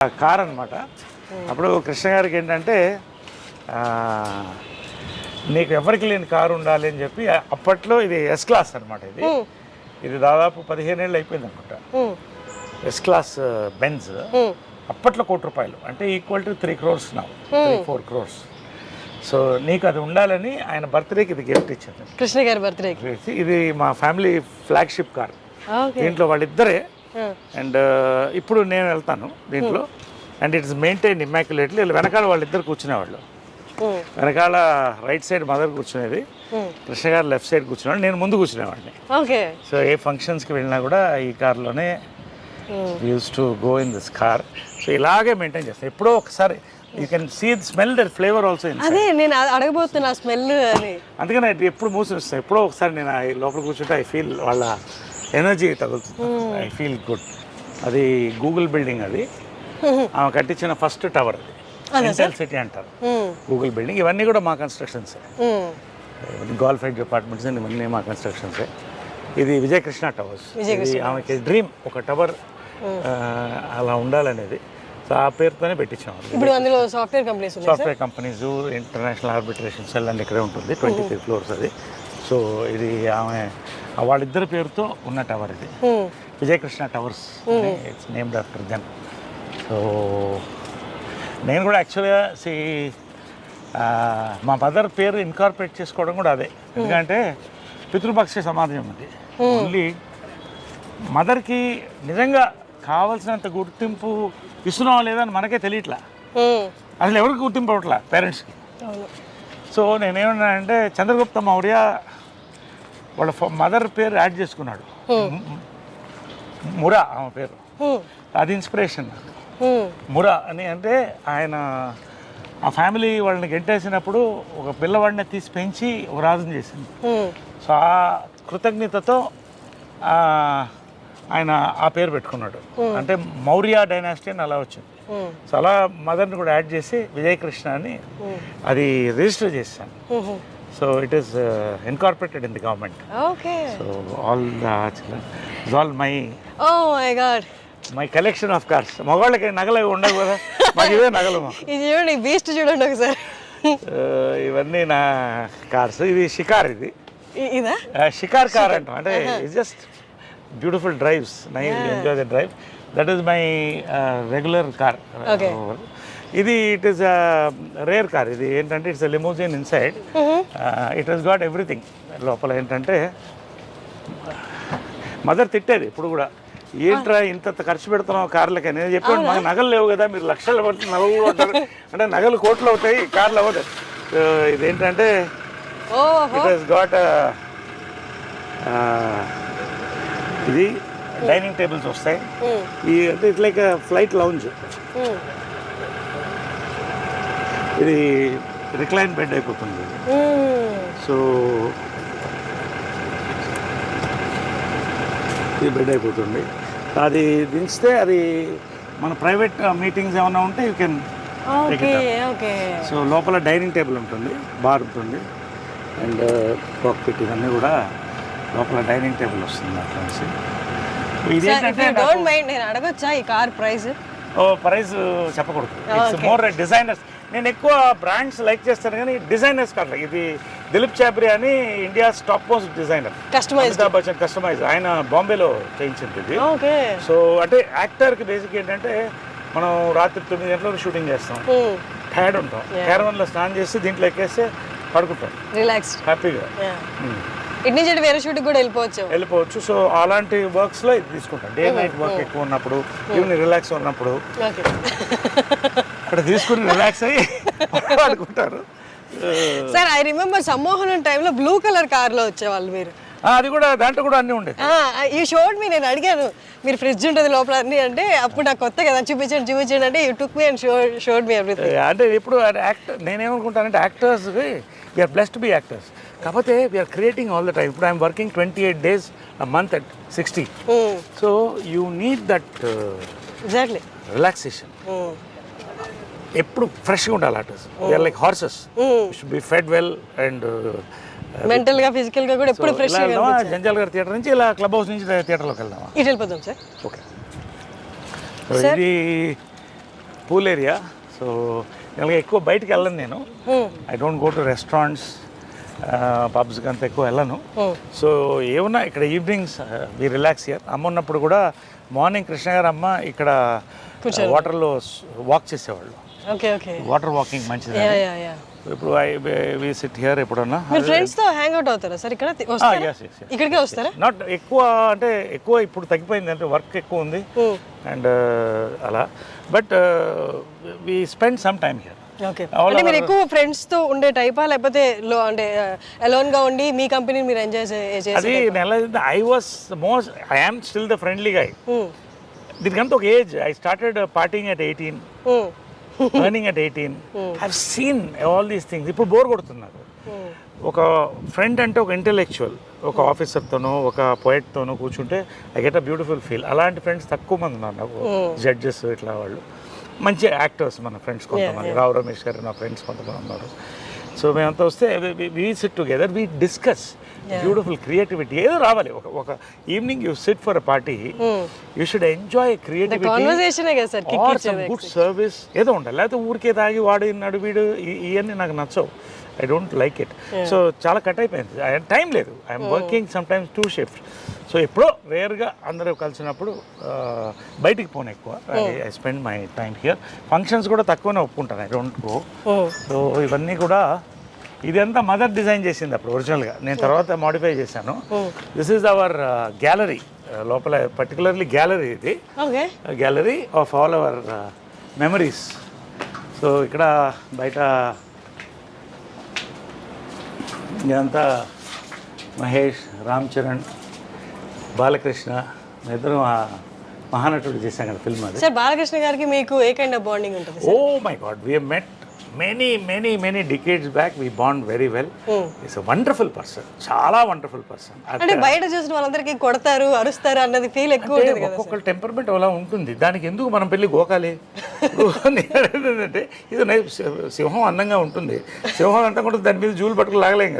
Car అనమాట. అప్పుడు కృష్ణ గారికి ఏంటంటే నీకు ఎవరికి లేని కారు ఉండాలి అని చెప్పి అప్పట్లో ఇది ఎస్ క్లాస్ అనమాట. ఇది దాదాపు 15 ఏళ్ళు అయిపోయింది అనుకుంటా. ఎస్ క్లాస్ బెంజ్ అప్పట్లో ₹1,00,00,000 అంటే ఈక్వల్ టు 3 crores నా 4 crores. సో నీకు అది ఉండాలని ఆయన బర్త్డేకి ఇది గిఫ్ట్ ఇచ్చారు, కృష్ణ గారి బర్త్డే. ఇది మా ఫ్యామిలీ ఫ్లాగ్షిప్ కార్. దీంట్లో వాళ్ళిద్దరే. అండ్ ఇప్పుడు నేను వెళ్తాను దీంట్లో. And it's maintain immaculately. వెనకాల వాళ్ళిద్దరు కూర్చునేవాళ్ళు. వెనకాల రైట్ సైడ్ మదర్ కూర్చునేది, కృష్ణ గారు లెఫ్ట్ సైడ్ కూర్చునేవాడు, నేను ముందు కూర్చునేవాడిని. సో ఏ ఫంక్షన్స్కి వెళ్ళినా కూడా ఈ కార్లోనే use to go in this car. So ఇలాగే మెయింటైన్ చేస్తాను. ఎప్పుడో ఒకసారి you can see the smell, that flavour also. అదే నేను అడగబోతున్నా స్మెల్ అని. అందుకని ఎప్పుడు మూసి వస్తాయి. ఎప్పుడో ఒకసారి నేను లోపల కూర్చుంటే ఐ ఫీల్ వాళ్ళ ఎనర్జీ తగులుతుంది. I feel good. అది గూగుల్ బిల్డింగ్, అది ఆమె కట్టించిన ఫస్ట్ టవర్. ఇంటెల్ సిటీ అంటారు గూగుల్ బిల్డింగ్. ఇవన్నీ కూడా మా కన్స్ట్రక్షన్స్. గోల్ఫైడ్ అపార్ట్మెంట్స్ ఇవన్నీ మా కన్స్ట్రక్షన్సే. ఇది విజయకృష్ణ టవర్స్. ఇది ఆమెకి డ్రీమ్, ఒక టవర్ అలా ఉండాలనేది. సో ఆ పేరుతోనే పెట్టించాము. ఇప్పుడు అందులో software companies, companies, international arbitration cell and ఇక్కడే ఉంటుంది. 23 floors అది. సో ఇది ఆమె వాళ్ళిద్దరి పేరుతో ఉన్న టవర్. ఇది Vijayakrishna towers, it's named after them. So నేను కూడా యాక్చువల్గా మా మదర్ పేరు ఇన్కార్పొరేట్ చేసుకోవడం కూడా అదే. ఎందుకంటే పితృపక్ష సమాజం ఉంది. ఓన్లీ మదర్కి నిజంగా కావాల్సినంత గుర్తింపు ఇస్తున్నావా లేదా అని మనకే తెలియట్లా. అసలు ఎవరికి గుర్తింపు అవ్వట్లా పేరెంట్స్కి. సో నేనేమన్నానంటే చంద్రగుప్త మౌర్య వాళ్ళ మదర్ పేరు యాడ్ చేసుకున్నాడు, మురా ఆమె పేరు. అది ఇన్స్పిరేషన్ నాకు. మురా అని అంటే ఆయన ఆ ఫ్యామిలీ వాళ్ళని గెంటేసినప్పుడు ఒక పిల్లవాడిని తీసి పెంచి ఒక రాజుని చేసింది. సో ఆ కృతజ్ఞతతో ఆయన ఆ పేరు పెట్టుకున్నాడు. అంటే మౌర్య డైనాసిటీ అని అలా వచ్చింది. సో అలా మదర్ని కూడా యాడ్ చేసి విజయకృష్ణ అని అది రిజిస్టర్ చేశాను. So it is incorporated in the government. So all my collection of cars. మగవాళ్ళకి నగలు ఉండవు కదా, మాకు ఇవే నగలు. చూడండి బీస్ట్ చూడండి ఒకసారి. ఇవన్నీ నా కార్స్. ఇది షికార్. ఇది షికార్ కార్ అంటాం. అంటే it's just beautiful drives. Enjoy the drive. That is my regular car. ఇది ఇట్ ఈస్ రేర్ కార్. ఇది ఏంటంటే it's limousine inside. It has got everything. లోపల ఏంటంటే మదర్ తిట్టేది ఇప్పుడు కూడా, ఏంట్రా ఇంత ఖర్చు పెడుతున్నావు కార్లకి. నేను చెప్పాను మాకు నగలు లేవు కదా, మీరు లక్షలు పడుతు నగలు ఉంటారు అంటే నగలు కోట్లు అవుతాయి, కార్లు అవ్వదు. ఇదేంటంటే ఇట్ హస్ గాట్ ఇది డైనింగ్ టేబుల్స్ వస్తాయి. ఈ అంటే ఇట్స్ లైక్ ఫ్లైట్ లౌంజ్. ఇది రిక్లైన్ బెడ్ అయిపోతుంది. సో ఇది బెడ్ అయిపోతుంది. అది దించితే అది మన ప్రైవేట్ మీటింగ్స్ ఏమైనా ఉంటే యూ కెన్. సో లోపల డైనింగ్ టేబుల్ ఉంటుంది, బార్ ఉంటుంది, అండ్ కాక్పిట్ ఇవన్నీ కూడా లోపల డైనింగ్ టేబుల్ వస్తుంది అట్లా. ఇది ఏంటంటే నేను అడగొచ్చా ఈ కార్ ప్రైస్? ప్రైస్ చెప్పకూడదు. It's more designers. నేను ఎక్కువ బ్రాండ్స్ లైక్ చేస్తాను కానీ డిజైనర్స్ కాదు. ఇది దిలీప్ చాబ్రి అని India's top most designer, Amitabh Bachchan customise. ఆయన బాంబేలో చేయించింది ఇది. సో అంటే యాక్టర్కి బేసిక్ ఏంటంటే మనం రాత్రి 9 గంటలకు షూటింగ్ చేస్తాం, టైర్డ్ ఉంటాం, క్యారవన్లో స్నానం చేసి దీంట్లో ఎక్కేస్తే పడుకుంటాం రిలాక్స్ హ్యాపీగా. ఇటు నుంచి వేరే షూటింగ్ కూడా వెళ్ళిపోవచ్చు. సో అలాంటి వర్క్స్లో ఇది తీసుకుంటాం. డే నైట్ వర్క్ ఎక్కువ ఉన్నప్పుడు, ఈవినింగ్ రిలాక్స్ ఉన్నప్పుడు అక్కడ తీసుకుని రిలాక్స్ అయ్యి పడుకుంటారు. సార్ ఐ రిమెంబర్ సమ్మోహనం టైంలో బ్లూ కలర్ కార్లో వచ్చేవాళ్ళు మీరు. అది కూడా దాంట్లో కూడా అన్నీ ఉండేది. ఈ షోడ్ మీ నేను అడిగాను మీరు ఫ్రిడ్జ్ ఉంటుంది లోపల అన్ని అంటే, అప్పుడు నాకు కొత్త కదా చూపించండి అంటే you took me and showed me everything. అంటే ఇప్పుడు యాక్టర్ నేనేమనుకుంటానంటే actors we are blessed to be actors. కాకపోతే we are creating all the time. ఇప్పుడు I'm working 28 days a month at 60. So you need that exactly relaxation. ఎప్పుడు ఫ్రెష్గా ఉండాలి artist. We are like horses, should be fed well and mental గా physical గా కూడా ఎప్పుడు fresh గా. జంజాల్ గారి థియేటర్ నుంచి ఇలా క్లబ్ హౌస్ నుంచి థియేటర్లోకి వెళ్దామా? ఇటు వెళ్ళిపోదాం సార్. ఓకే. ఇది పూల్ ఏరియా. సో ఇలాగ ఎక్కువ బయటికి వెళ్ళను నేను. I don't go to restaurants, పబ్స్కి అంత ఎక్కువ వెళ్ళను. సో ఏమన్నా ఇక్కడ ఈవినింగ్స్ వి రిలాక్స్ హియర్. అమ్మ ఉన్నప్పుడు కూడా మార్నింగ్ కృష్ణ గారు అమ్మ ఇక్కడ వాటర్లో వాక్ చేసేవాళ్ళు. వాటర్ వాకింగ్ మంచిది. ఇప్పుడు వి సిట్ హియర్ ఎప్పుడన్నా. మీరు ఫ్రెండ్స్ తో హ్యాంగ్ అవుట్ అవుతారా సార్ ఇక్కడ? ఇక్కడికే వస్తారా? నాట్ ఎక్కువ, అంటే ఎక్కువ ఇప్పుడు తగ్గిపోయింది, అంటే వర్క్ ఎక్కువ ఉంది అండ్ అలా. But we spend some time here. అంటే మీరు ఎక్కువ ఫ్రెండ్స్ తో ఉండే టైపా, లేకపోతే అంటే అలోన్ గా ఉండి మీ కంపెనీ మీరు ఎంజాయ్ చేసే? అది I was most, I am still the friendly guy. దీనికంతా ఒక age. I started partying at 18, earning at 18. I've seen all these things. ఇప్పుడు బోర్ కొడుతున్నారు. ఒక ఫ్రెండ్ అంటే ఒక ఇంటెలెక్చువల్, ఒక ఆఫీసర్తోనో ఒక పోయెట్తోనో కూర్చుంటే I get a beautiful feel. అలాంటి ఫ్రెండ్స్ తక్కువ మంది ఉన్నారు నాకు. జడ్జెస్ ఇట్లా వాళ్ళు మంచి యాక్టర్స్ మన ఫ్రెండ్స్ కొంతమంది. రావు రమేష్ గారు నా ఫ్రెండ్స్ కొంతమంది ఉన్నారు. సో మేమంతా వస్తే we SIT together, we discuss beautiful creativity. ఏదో రావాలి. ఒక evening you SIT for a party, you should enjoy creativity, good service ఏదో ఉండాలి. లేకపోతే ఊరికే తాగి వాడు ఇన్నాడు వీడు ఇవన్నీ నాకు నచ్చవు. I don't like it. So చాలా కట్ అయిపోయింది. టైం లేదు. I'm working some times 2 shift. So ఎప్పుడో రేర్గా అందరూ కలిసినప్పుడు బయటికి పోను ఎక్కువ. I spend my time here. Functions కూడా తక్కువనే ఒప్పుకుంటాను. I don't go. సో ఇవన్నీ కూడా ఇదంతా మదర్ డిజైన్ చేసింది అప్పుడు ఒరిజినల్గా. నేను తర్వాత మాడిఫై చేశాను. This is our gallery. లోపల పర్టికులర్లీ గ్యాలరీ ఇది. Gallery of all our memories. So ఇక్కడ బయట ఇదంతా మహేష్, రామ్ చరణ్, బాలకృష్ణ, ఇద్దరు మహానటుడు చేశాం కదా ఫిల్మ్. అది సార్ బాలకృష్ణ గారికి మీకు ఏ కైండ్ ఆఫ్ బాండింగ్ ఉంటుంది? Oh my God, we met many decades back. We bond very well. He's a wonderful person. చాలా వండర్ఫుల్ పర్సన్. అంటే బయట చూసిన వాళ్ళందరికీ కొడతారు, అరుస్తారు అన్నది ఫీల్ ఎక్కువ ఉంటుంది కదా. ఒక్కొక్కరు టెంపర్మెంట్ అలా ఉంటుంది. దానికి ఎందుకు మనం పెళ్ళి గోకాలి? ఏంటంటే ఇది సింహం అందంగా ఉంటుంది. సింహం అంతా కూడా దాని మీద జూలు పట్టుకుని లాగలేం కదా.